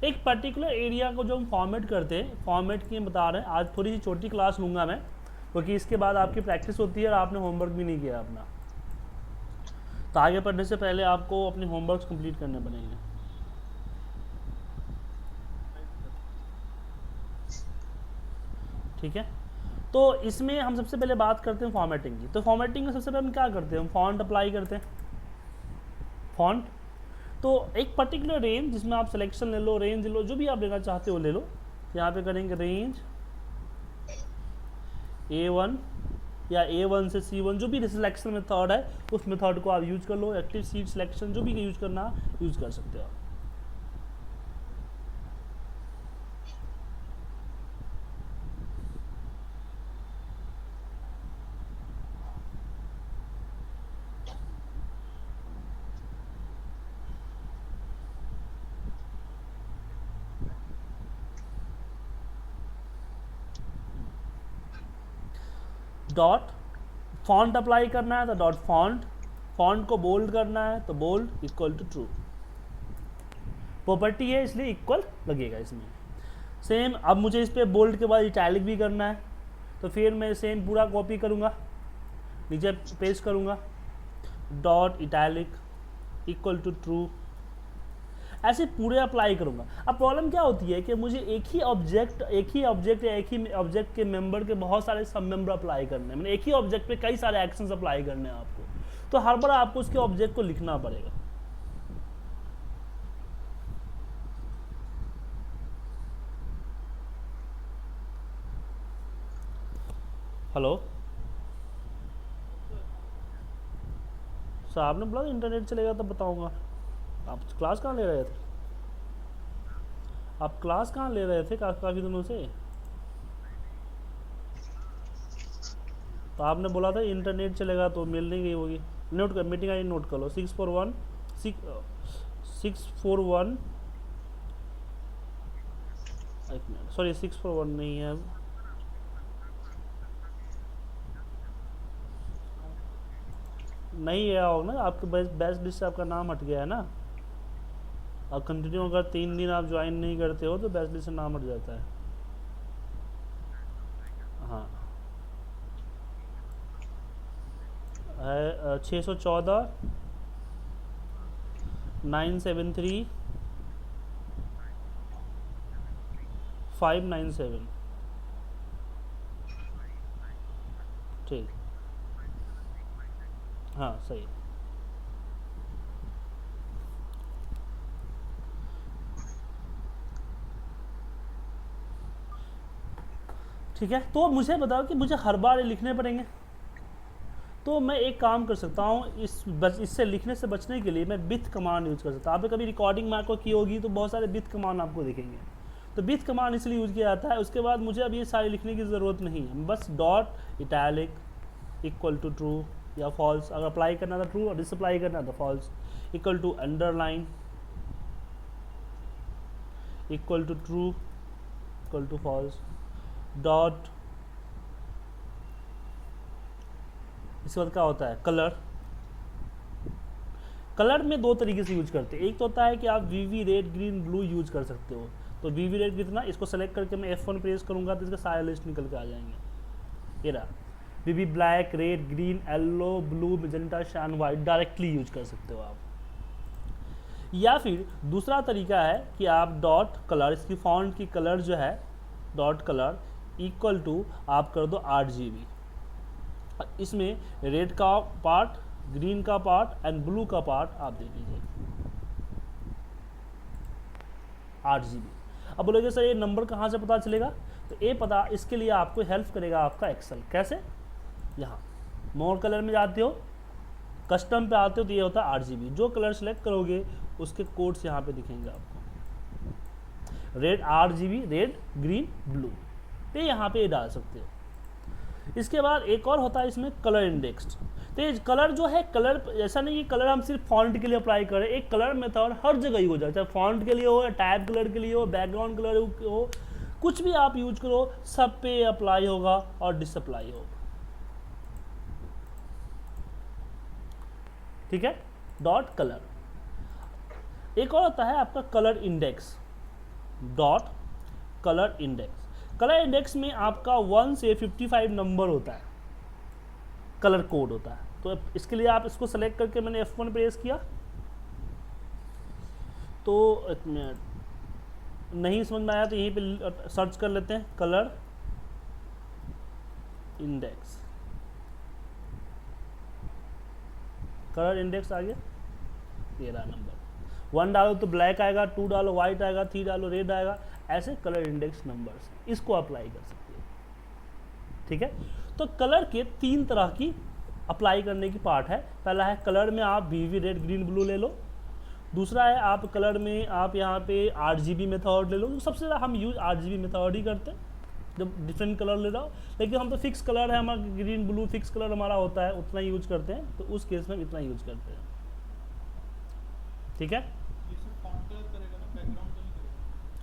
एक particular area को जो हम फॉर्मेट करते हैं, फॉर्मेट की बता रहे हैं। आज थोड़ी सी छोटी क्लास लूँगा मैं, क्योंकि इसके बाद आपकी प्रैक्टिस होती है और आपने होमवर्क भी नहीं किया अपना, तो आगे पढ़ने से पहले आपको अपने होमवर्क कंप्लीट करने पड़ेंगे। ठीक है, तो इसमें हम सबसे पहले बात करते हैं फॉर्मेटिंग की। तो फॉर्मेटिंग में सबसे पहले हम क्या करते हैं, हम फॉन्ट अप्लाई करते हैं। फॉन्ट तो एक पर्टिकुलर रेंज, जिसमें आप सिलेक्शन ले लो, रेंज ले लो, जो भी आप लेना चाहते हो ले लो। यहाँ पे करेंगे रेंज A1 या A1 से C1, जो भी सिलेक्शन मेथड है उस मेथड को आप यूज कर लो। एक्टिव सीट सिलेक्शन जो भी यूज करना यूज कर सकते हो आप। डॉट फॉन्ट अप्लाई करना है तो डॉट फॉन्ट, फॉन्ट को बोल्ड करना है तो bold equal to true. Property है इसलिए इक्वल लगेगा इसमें। सेम अब मुझे इस पर बोल्ड के बाद इटैलिक भी करना है, तो फिर मैं सेम पूरा कॉपी करूँगा, नीचे पेस्ट करूँगा, dot italic equal to true, ऐसे पूरे अप्लाई करूँगा। अब प्रॉब्लम क्या होती है कि मुझे एक ही ऑब्जेक्ट या एक ही ऑब्जेक्ट के मेंबर के बहुत सारे सब मेंबर अप्लाई करने हैं, मैंने एक ही ऑब्जेक्ट पे कई सारे एक्शंस अप्लाई करने हैं आपको, तो हर बार आपको उसके ऑब्जेक्ट को लिखना पड़ेगा। हेलो सर, आपने बोला इंटरनेट चलेगा तब बताऊंगा। आप क्लास कहाँ ले रहे थे, आप क्लास कहाँ ले रहे थे काफ़ी दिनों से? तो आपने बोला था इंटरनेट चलेगा तो मिल नहीं गई होगी। नोट कर, मीटिंग आई नोट कर लो, 641 641, एक मिनट, सॉरी 641 नहीं है, नहीं गया होगा ना, आपके बेस्ट लिस्ट से आपका नाम हट गया है ना। अब कंटिन्यू अगर 3 दिन आप ज्वाइन नहीं करते हो तो बेस्ट लिस्ट से नाम हट जाता है। हाँ है 614 973 597। ठीक, हाँ सही। ठीक है, तो मुझे बताओ कि मुझे हर बार ये लिखने पड़ेंगे, तो मैं एक काम कर सकता हूँ, इससे लिखने से बचने के लिए मैं विथ कमांड यूज़ कर सकता हूँ। आपने कभी रिकॉर्डिंग में आपको की होगी तो बहुत सारे विथ कमांड आपको दिखेंगे, तो विथ कमांड इसलिए यूज़ किया जाता है। उसके बाद मुझे अब ये सारे लिखने की ज़रूरत नहीं है, बस dot italic equal to true या फॉल्स, अगर अप्लाई करना था ट्रू और डिसअप्लाई करना था false, equal to underline equal to true equal to false, dot, इसके बाद क्या होता है कलर। कलर में दो तरीके से यूज करते हैं, एक तो होता है कि आप वीवी रेड ग्रीन ब्लू यूज कर सकते हो। तो वीवी रेड कितना, इसको सेलेक्ट करके मैं F1 प्रेस करूंगा तो इसका सारे लिस्ट निकल के आ जाएंगे। ये रहा वीवी black red green yellow blue magenta cyan white, directly use कर सकते हो आप। या फिर दूसरा तरीका है कि आप डॉट कलर, इसकी फॉन्ट की कलर जो है डॉट कलर इक्वल टू आप कर दो 8GB। इसमें रेड का पार्ट, ग्रीन का पार्ट एंड ब्लू का पार्ट आप दे दीजिए 8GB। अब बोलोगे सर ये नंबर कहाँ से पता चलेगा, तो ये पता इसके लिए आपको हेल्प करेगा आपका एक्सेल। कैसे, यहाँ मोर कलर में जाते हो, कस्टम पे आते हो तो ये होता है 8GB। जो कलर सेलेक्ट करोगे उसके कोड्स यहाँ पे दिखेंगे आपको, red 8GB red green blue, तो यहाँ पे डाल सकते हो। इसके बाद एक और होता है इसमें कलर इंडेक्स्ड। तो ये कलर जो है, कलर ऐसा नहीं कि कलर हम सिर्फ फॉन्ट के लिए अप्लाई करें, एक कलर मेथड हर जगह यूज होता है, चाहे फॉन्ट के लिए हो, टैब कलर के लिए हो, बैकग्राउंड कलर हो, कुछ भी आप यूज करो सब पे अप्लाई होगा और डिसअप्लाई होगा। ठीक है, डॉट कलर। एक और होता है आपका colour index. Dot colour index. Colour index में आपका 1 से 55 नंबर होता है, कलर कोड होता है। तो इसके लिए आप इसको सेलेक्ट करके मैंने F1 प्रेस किया, तो एक मिनट नहीं समझ में आया तो यहीं पे सर्च कर लेते हैं कलर इंडेक्स। कलर इंडेक्स आ गया, 13 नंबर। 1 डालो तो ब्लैक आएगा, 2 डालो वाइट आएगा, 3 डालो रेड आएगा, ऐसे कलर इंडेक्स नंबर्स इसको अप्लाई कर सकते हो। ठीक है, तो कलर के 3 तरह की अप्लाई करने की पार्ट है। पहला है कलर में आप वीवी रेड ग्रीन ब्लू ले लो। दूसरा है आप कलर में आप यहाँ पे RGB मेथड ले लो। सबसे ज़्यादा हम यूज RGB मेथड ही करते हैं जब डिफरेंट कलर ले रहा हो, लेकिन हम तो फिक्स कलर है हमारा, ग्रीन ब्लू फिक्स कलर हमारा होता है, उतना यूज करते हैं। तो उस केस में इतना यूज करते हैं। ठीक है,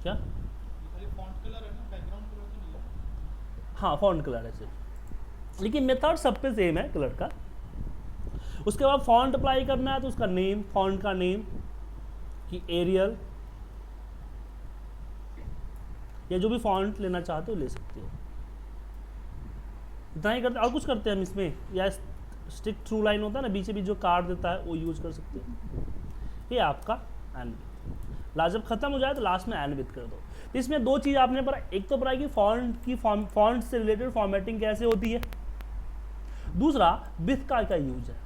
क्या हाँ फॉन्ट कलर है सिर्फ, लेकिन मेथड सब पे सेम है कलर का। उसके बाद फॉन्ट अप्लाई करना है तो उसका नेम, फॉन्ट का नेम कि एरियल या जो भी फॉन्ट लेना चाहते हो ले सकते हो। इतना ही करते, और कुछ करते हैं हम इसमें, या स्टिक थ्रू लाइन होता है ना बीच बीच जो कार्ड देता है वो यूज कर सकते हो। ये आपका एंड विथ, लास्ट जब खत्म हो जाए तो लास्ट में एंड विथ कर दो। तो इसमें 2 चीज़ आपने पढ़ा, एक तो पढ़ा कि फॉन्ट से रिलेटेड फॉर्मेटिंग कैसे होती है, दूसरा विथ का क्या यूज है।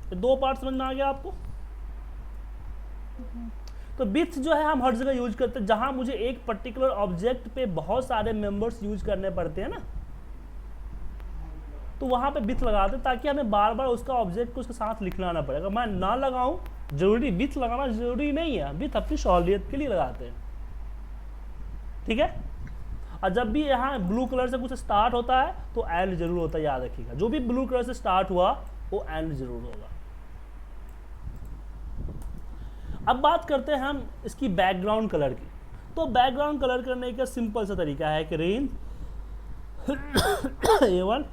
ये 2 पार्ट समझ में आ गया आपको। तो विथ जो है हम हर जगह यूज करते हैं, जहां मुझे एक पर्टिकुलर ऑब्जेक्ट पे बहुत सारे मेंबर्स यूज करने पड़ते हैं ना, तो वहां पे विथ लगाते हैं ताकि हमें बार बार उसका ऑब्जेक्ट को उसके साथ लिखना ना पड़ेगा। मैं ना लगाऊं जरूरी, विथ लगाना जरूरी नहीं है, विथ अपनी सहूलियत के लिए लगाते हैं। ठीक है, और जब भी यहाँ ब्लू कलर से कुछ स्टार्ट होता है तो एंड जरूर होता है, याद रखिएगा। जो भी ब्लू कलर से स्टार्ट हुआ वो एंड जरूर होगा। अब बात करते हैं हम इसकी बैकग्राउंड कलर की। तो बैकग्राउंड कलर करने का सिंपल सा तरीका है कि range A1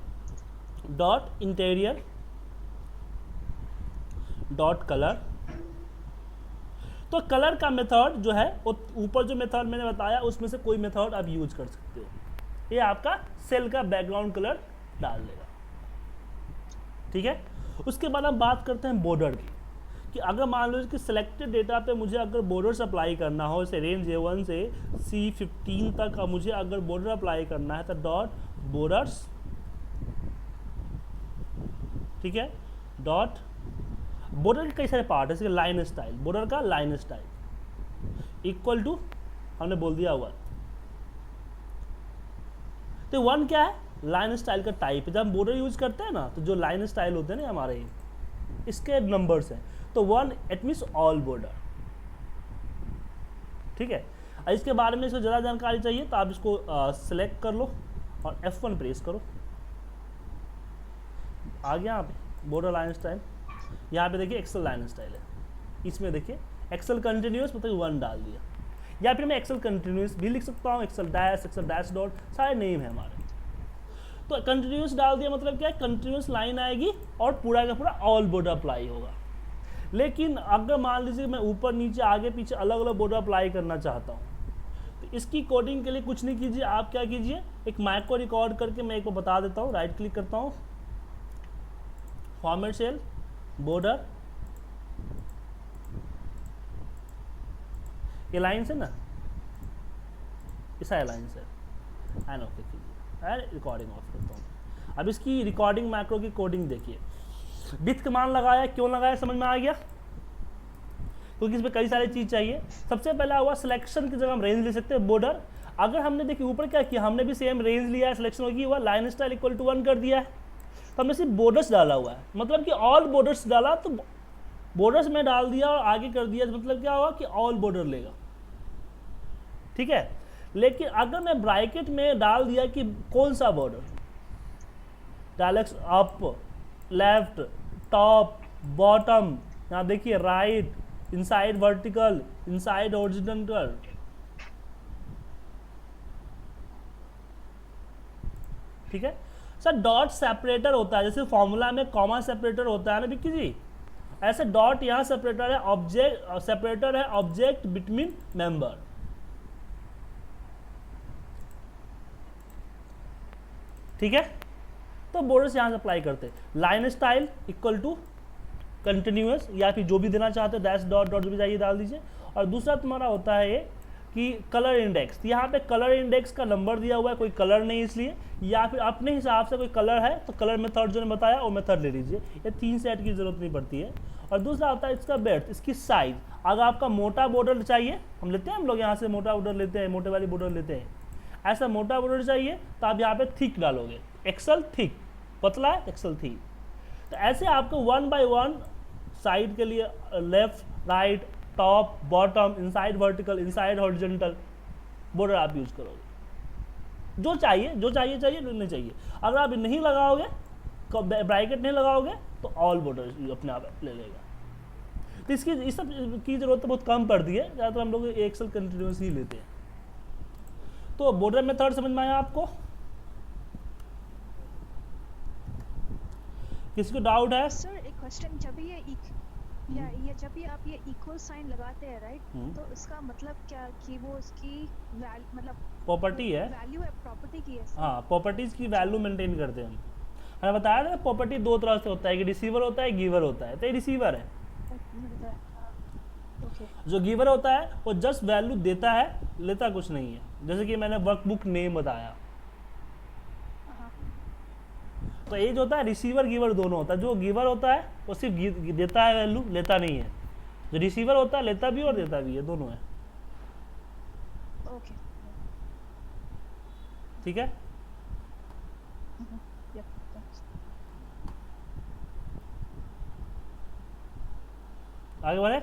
dot interior dot colour. तो कलर का मेथड जो है वो ऊपर जो मेथड मैंने बताया उसमें से कोई मेथड आप यूज कर सकते हो। ये आपका सेल का बैकग्राउंड कलर डाल देगा। ठीक है, उसके बाद हम बात करते हैं बॉर्डर की, कि अगर मान लो कि सिलेक्टेड डेटा पे मुझे अगर बॉर्डर्स अप्लाई करना हो, जैसे रेंज A1 से C15 तक का मुझे अगर बॉर्डर अप्लाई करना है तो डॉट बॉर्डर्स, ठीक है, डॉट बॉर्डर के कई सारे पार्ट है, जैसे लाइन स्टाइल, बॉर्डर का लाइन स्टाइल इक्वल टू हमने बोल दिया 1। तो 1 क्या है, लाइन स्टाइल का टाइप है। जब हम बॉर्डर यूज करते हैं ना तो जो लाइन स्टाइल होते हैं ना हमारे इसके नंबर्स हैं, तो 1 इट मीन्स ऑल बॉर्डर। ठीक है, इसके बारे में इसको ज़्यादा जानकारी चाहिए तो आप इसको सिलेक्ट कर लो और F1 प्रेस करो, आ गया यहाँ पे बॉर्डर लाइन स्टाइल। यहाँ पे देखिए एक्सेल लाइन स्टाइल है, इसमें देखिए एक्सेल कंटिन्यूस मतलब 1 डाल दिया, या फिर मैं एक्सेल कंटिन्यूस भी लिख सकता हूँ, एक्सेल डैश डॉट, सारे नेम है हमारे। तो कंटिन्यूस डाल दिया मतलब क्या है, कंटिन्यूस लाइन आएगी और पूरा का पूरा ऑल बॉर्डर अप्लाई होगा। लेकिन अगर मान लीजिए मैं ऊपर नीचे आगे पीछे अलग अलग बॉर्डर अप्लाई करना चाहता हूँ, तो इसकी कोडिंग के लिए कुछ नहीं कीजिए, आप क्या कीजिए, एक माइक्रो रिकॉर्ड करके मैं एक को बता देता हूँ। राइट क्लिक करता हूँ, फॉर्मेट सेल, बॉर्डर, ये लाइन से ना, ऐसा लाइन से एंड ओके कीजिए, एंड रिकॉर्डिंग ऑफ करता हूँ। अब इसकी रिकॉर्डिंग मैक्रो की कोडिंग देखिए, विथ कमांड लगाया, क्यों लगाया समझ में आ गया, क्योंकि इसमें कई सारी चीज़ चाहिए। सबसे पहला हुआ सिलेक्शन की जगह हम रेंज ले सकते हैं, बॉर्डर। अगर हमने देखिए ऊपर क्या किया, हमने भी सेम रेंज लिया है, सिलेक्शन होगी हुआ, लाइन स्टाइल इक्वल टू 1 कर दिया है, तो हमने सिर्फ बॉर्डर्स डाला हुआ है, मतलब कि ऑल बॉर्डर्स डाला, तो बॉर्डर्स में डाल दिया और आगे कर दिया, मतलब क्या होगा कि ऑल बॉर्डर लेगा। ठीक है, लेकिन अगर मैं ब्रैकेट में डाल दिया कि कौन सा बॉर्डर, डायलेक्स अप, लेफ्ट, टॉप, बॉटम, यहाँ देखिए right, inside vertical, inside horizontal, ठीक है सर। डॉट सेपरेटर होता है, जैसे फॉर्मूला में कॉमा सेपरेटर होता है ना विक्की जी, ऐसे डॉट यहाँ सेपरेटर है, ऑब्जेक्ट सेपरेटर है ऑब्जेक्ट बिटवीन मेंबर। ठीक है। तो बॉर्डर्स यहाँ से अप्लाई करते हैं, line style equal to continuous, या फिर जो भी देना चाहते हो डैश डॉट डॉट जो भी चाहिए डाल दीजिए। और दूसरा तुम्हारा होता है ये कि कलर इंडेक्स, यहाँ पे कलर इंडेक्स का नंबर दिया हुआ है, कोई कलर नहीं इसलिए, या फिर अपने हिसाब से कोई कलर है तो कलर मेथड जो ने बताया वो मेथड ले लीजिए, ये 3 सेट की जरूरत नहीं पड़ती है। और दूसरा होता है इसका बेड्थ, इसकी साइज, अगर आपका मोटा बॉर्डर चाहिए, हम लेते हैं, हम लोग यहाँ से मोटा बॉर्डर लेते हैं, मोटे वाली बॉर्डर लेते हैं, ऐसा मोटा बॉर्डर चाहिए तो आप यहाँ पे थिक डालोगे, एक्सल थिक, पतला है एक्सल थिक। तो ऐसे आपको 1 बाय 1 साइड के लिए left right top bottom inside vertical inside horizontal border आप यूज करोगे, जो चाहिए चाहिए नहीं चाहिए। अगर आप नहीं लगाओगे, ब्रैकेट नहीं लगाओगे तो ऑल बॉर्डर अपने आप ले लेगा। तो इसकी इस सब की जरूरत तो बहुत कम पड़ती है, ज़्यादातर हम लोग एक्सेल कंटिन्यूस ही लेते हैं। तो बॉर्डर मेथड समझ में आया आपको? किसी को डाउट है? सर एक क्वेश्चन, जब ये जब भी आप ये इक्वल साइन लगाते हैं राइट, तो इसका मतलब क्या कि वो इसकी मतलब प्रॉपर्टी है, वैल्यू है, प्रॉपर्टी की है। हाँ, प्रॉपर्टीज की वैल्यू मेंटेन करते हैं हम। मैंने बताया ना प्रॉपर्टी 2 तरह से होता है, कि रिसीवर होता है, गिवर होता है। तो ये रिसीवर है, जो गिवर होता है वो जस्ट वैल्यू देता है, लेता कुछ नहीं है। जैसे कि मैंने वर्कबुक नेम बताया, तो ये जो होता है रिसीवर गिवर दोनों होता है। जो गिवर होता है वो सिर्फ देता है वैल्यू, लेता नहीं है। जो रिसीवर होता है लेता भी और देता भी है, दोनों है। ओके, ठीक है। आगे बढ़े।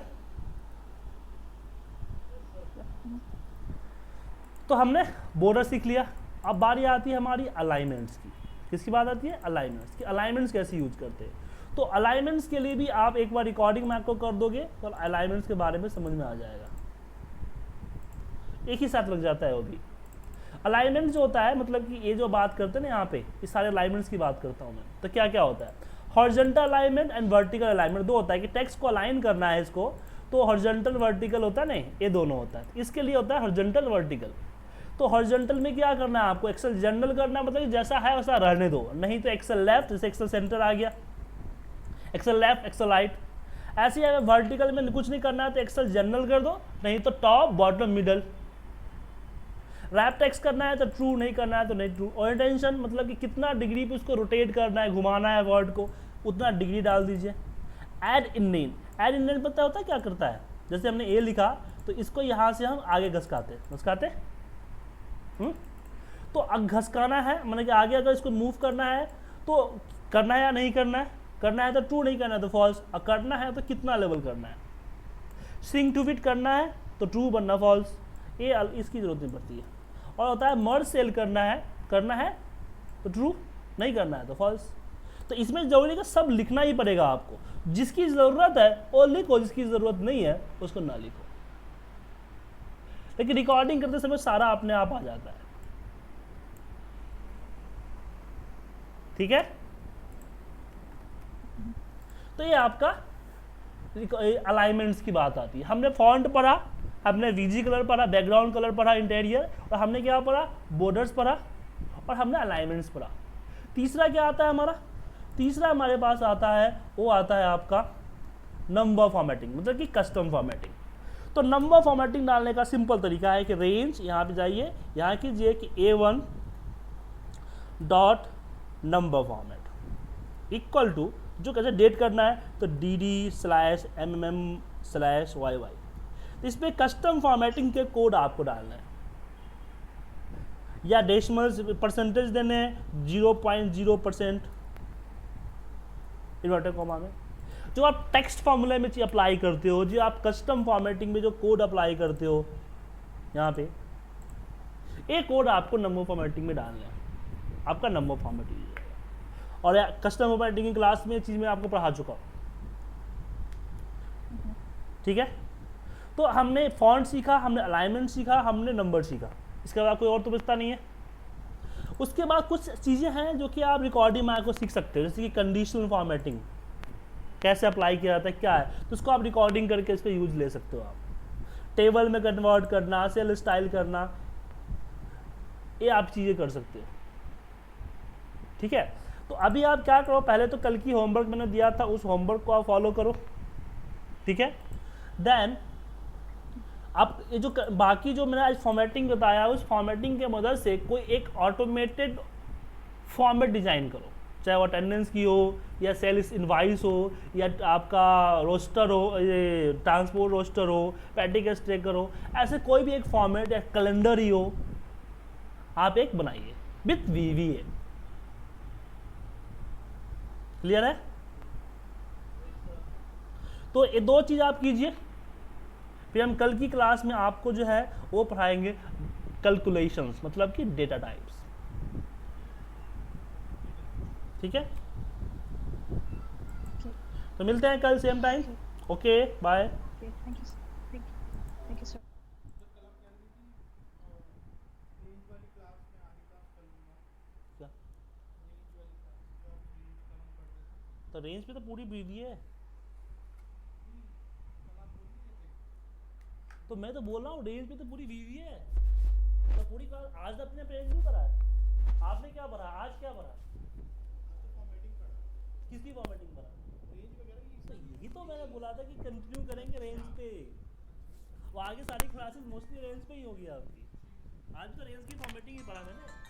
तो हमने बॉर्डर सीख लिया, अब बारी आती है हमारी अलाइनमेंट्स की। किसकी बात आती है? अलाइनमेंट्स की। अलाइनमेंट्स कैसे यूज करते हैं? तो अलाइनमेंट्स के लिए भी आप एक बार रिकॉर्डिंग में आपको कर दोगे तो अलाइनमेंट्स के बारे में समझ में आ जाएगा, एक ही साथ लग जाता है वो भी। अलाइनमेंट जो होता है, मतलब कि ये जो बात करते हैं ना यहाँ पे, इस सारे अलाइनमेंट्स की बात करता हूँ मैं। तो क्या क्या होता है? Horizontal alignment and vertical alignment दो होता है, कि टेक्स्ट को अलाइन करना है इसको, तो हॉरिजॉन्टल वर्टिकल होता है, नहीं ये दोनों होता है। इसके लिए होता है हॉरिजॉन्टल वर्टिकल। तो हॉरिजॉन्टल में क्या करना है आपको? एक्सेल जनरल करना है, मतलब कि जैसा है वैसा रहने दो, नहीं तो एक्सेल लेफ्ट, जैसे एक्सेल सेंटर आ गया, एक्सेल लेफ्ट एक्सेल राइट। ऐसे ही अगर वर्टिकल में कुछ नहीं करना है तो एक्सेल जनरल कर दो, नहीं तो top bottom middle. Wrap text करना है तो ट्रू, नहीं करना है तो नहीं ट्रू। ओरिएंटेशन मतलब कि कितना डिग्री पे उसको रोटेट करना है, घुमाना है वर्ड को, उतना डिग्री डाल दीजिए। ऐड इंडेंट, ऐड इंडेंट पता होता है क्या करता है? जैसे हमने ए लिखा तो इसको यहाँ से हम आगे घसकाते तो घसकाना है, मतलब कि आगे अगर इसको मूव करना है तो करना है या नहीं करना है? करना है तो ट्रू, नहीं करना है तो फॉल्स। और करना है तो कितना लेवल करना है? सिंक टू फिट करना है तो ट्रू बनना फॉल्स, ये इसकी जरूरत नहीं पड़ती है। और होता है मर्ज सेल करना है तो ट्रू, नहीं करना है तो फॉल्स। तो इसमें जरूरी का सब लिखना ही पड़ेगा आपको, जिसकी ज़रूरत है वो लिखो, जिसकी ज़रूरत नहीं है उसको ना लिखो। लेकिन रिकॉर्डिंग करते समय सारा अपने आप आ जाता है, ठीक है। तो ये आपका अलाइनमेंट्स की बात आती है। हमने फॉन्ट पढ़ा, हमने वीजी कलर पढ़ा, बैकग्राउंड कलर पढ़ा, इंटीरियर, और हमने क्या पढ़ा? बॉर्डर्स पढ़ा, और हमने अलाइनमेंट्स पढ़ा। तीसरा क्या आता है हमारा? तीसरा हमारे पास आता है, वो आता है आपका नंबर फॉर्मेटिंग, मतलब कि कस्टम फॉर्मेटिंग। तो नंबर फॉर्मेटिंग डालने का सिंपल तरीका है कि रेंज, यहाँ पे जाइए, यहाँ कीजिए कि A1 dot number format equal to, जो कैसे डेट करना है तो DD/MM/YY। इस पर कस्टम फॉर्मेटिंग के कोड आपको डालना है, या डेसिमल्स परसेंटेज देने हैं 0.0% इन्वर्टेड कॉमा में। जो आप टेक्स्ट फॉर्मूले में अप्लाई करते हो, जो आप कस्टम फॉर्मेटिंग में जो कोड अप्लाई करते हो यहाँ पे, एक कोड आपको नंबर फॉर्मेटिंग में डालना है, आपका नंबर फॉर्मेटिंग। और कस्टम फॉर्मेटिंग की क्लास में चीज़ मैं आपको पढ़ा चुका हूँ, ठीक है। तो हमने फॉन्ट सीखा, हमने अलाइनमेंट सीखा, हमने नंबर सीखा, इसके बाद कोई और तो बचता नहीं है। उसके बाद कुछ चीज़ें हैं जो कि आप रिकॉर्डिंग में आपको सीख सकते हो, जैसे कि कंडीशनल फॉर्मेटिंग कैसे अप्लाई किया जाता है, क्या है, तो उसको आप रिकॉर्डिंग करके इसका यूज ले सकते हो। आप टेबल में कन्वर्ट करना, सेल स्टाइल करना, ये आप चीज़ें कर सकते हो। ठीक है, तो अभी आप क्या करो, पहले तो कल की होमवर्क मैंने दिया था, उस होमवर्क को आप फॉलो करो, ठीक है। देन आप ये जो बाकी जो मैंने आज फॉर्मेटिंग बताया, उस फॉर्मेटिंग के मदद से कोई एक ऑटोमेटेड फॉर्मेट डिजाइन करो, चाहे वो अटेंडेंस की हो, या सेल्स इनवाइस हो, या आपका रोस्टर हो, ये ट्रांसपोर्ट रोस्टर हो, पैटिकस ट्रेकर हो, ऐसे कोई भी एक फॉर्मेट या कैलेंडर ही हो, आप एक बनाइए विथ VBA। क्लियर है? तो ये दो चीज़ आप कीजिए, फिर हम कल की क्लास में आपको जो है वो पढ़ाएंगे कैलकुलेशंस, मतलब कि डेटा टाइप्स, ठीक है। तो मिलते हैं कल same time. Okay, bye. Thank you sir. क्या? तो रेंज पे तो पूरी बीवी है, तो मैं तो बोल रहा हूँ रेंज पे तो पूरी बीवी है। तो पूरी क्लास आज अपने पेज नहीं भरा है, आपने क्या भरा, आज क्या भरा, किसकी फॉर्मेटिंग भरा, तो यही तो मैंने बोला था कि कंटिन्यू करेंगे रेंज पे, वो आगे सारी क्लासेस मोस्टली रेंज पे ही होगी आपकी। आज तो रेंज की फॉर्मेटिंग ही पढ़ा मैंने।